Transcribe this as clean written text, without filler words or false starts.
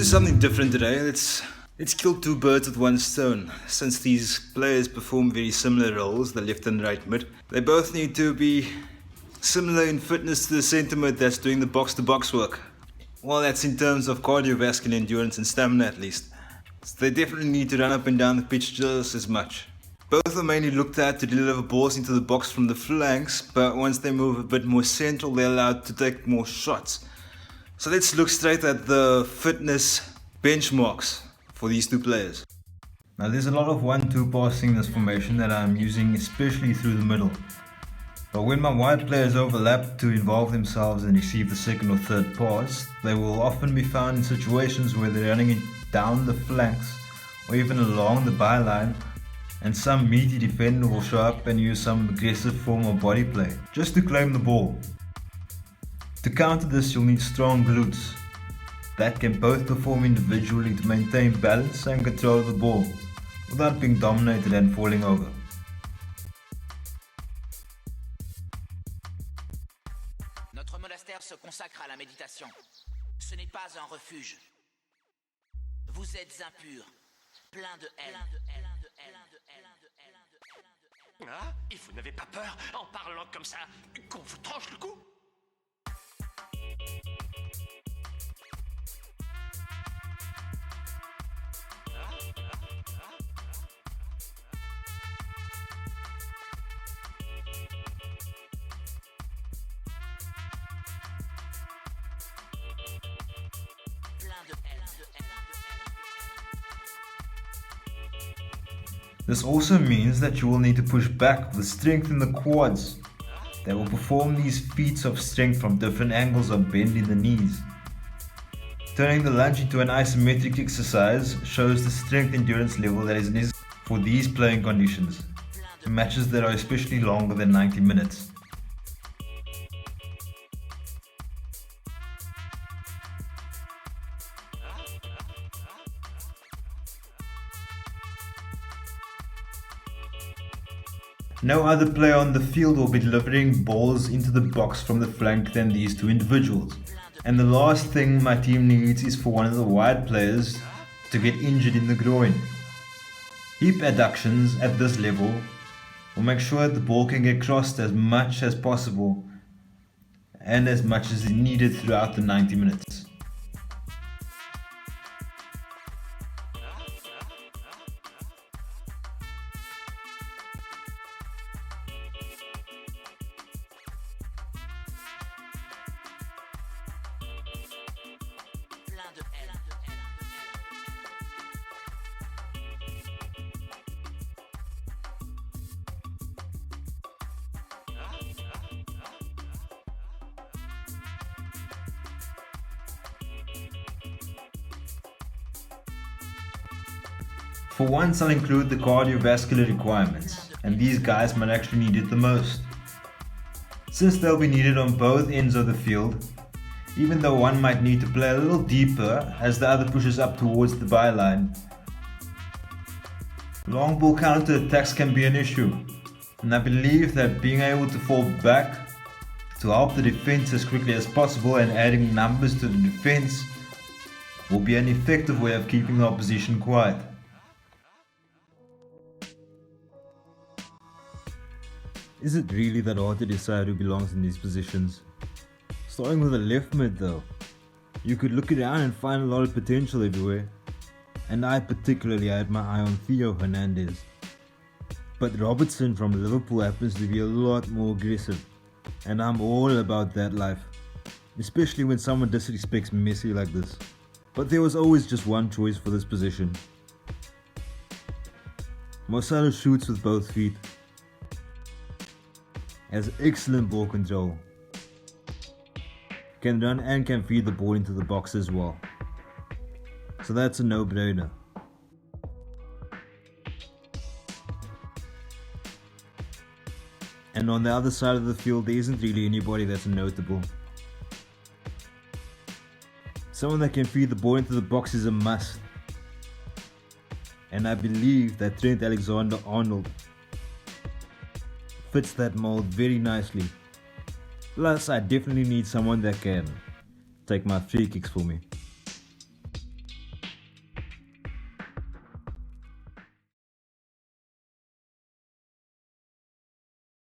something different today. Let's kill two birds with one stone. Since these players perform very similar roles, the left and right mid, they both need to be similar in fitness to the centre mid that's doing the box-to-box work. Well, that's in terms of cardiovascular endurance and stamina at least. So they definitely need to run up and down the pitch just as much. Both are mainly looked at to deliver balls into the box from the flanks, but once they move a bit more central, they're allowed to take more shots. So let's look straight at the fitness benchmarks for these two players. Now there's a lot of 1-2 passing in this formation that I'm using especially through the middle. But when my wide players overlap to involve themselves and receive the second or third pass, they will often be found in situations where they're running down the flanks or even along the byline, and some meaty defender will show up and use some aggressive form of body play just to claim the ball. To counter this, you'll need strong glutes that can both perform individually to maintain balance and control of the ball without being dominated and falling over. Notre monastère se consacre à la méditation. Ce n'est pas un refuge. Vous êtes impurs, plein de haine. Ah, et vous n'avez pas peur, en parlant comme ça, qu'on vous tranche le cou? This also means that you will need to push back with strength in the quads. They will perform these feats of strength from different angles of bend in the knees. Turning the lunge into an isometric exercise shows the strength endurance level that is necessary for these playing conditions, matches that are especially longer than 90 minutes. No other player on the field will be delivering balls into the box from the flank than these two individuals. And the last thing my team needs is for one of the wide players to get injured in the groin. Hip adductions at this level will make sure the ball can get crossed as much as possible and as much as is needed throughout the 90 minutes. For once, I'll include the cardiovascular requirements, and these guys might actually need it the most. Since they'll be needed on both ends of the field, even though one might need to play a little deeper as the other pushes up towards the byline. Long ball counter attacks can be an issue, and I believe that being able to fall back to help the defense as quickly as possible and adding numbers to the defense will be an effective way of keeping the opposition quiet. Is it really that hard to decide who belongs in these positions? Starting with the left mid though, you could look around and find a lot of potential everywhere, and I particularly had my eye on Theo Hernandez. But Robertson from Liverpool happens to be a lot more aggressive, and I'm all about that life, especially when someone disrespects Messi like this. But there was always just one choice for this position. Marcelo shoots with both feet, has excellent ball control, can run and can feed the ball into the box as well. So that's a no-brainer. And on the other side of the field, there isn't really anybody that's notable. Someone that can feed the ball into the box is a must. And I believe that Trent Alexander-Arnold fits that mold very nicely. Plus, I definitely need someone that can take my free kicks for me.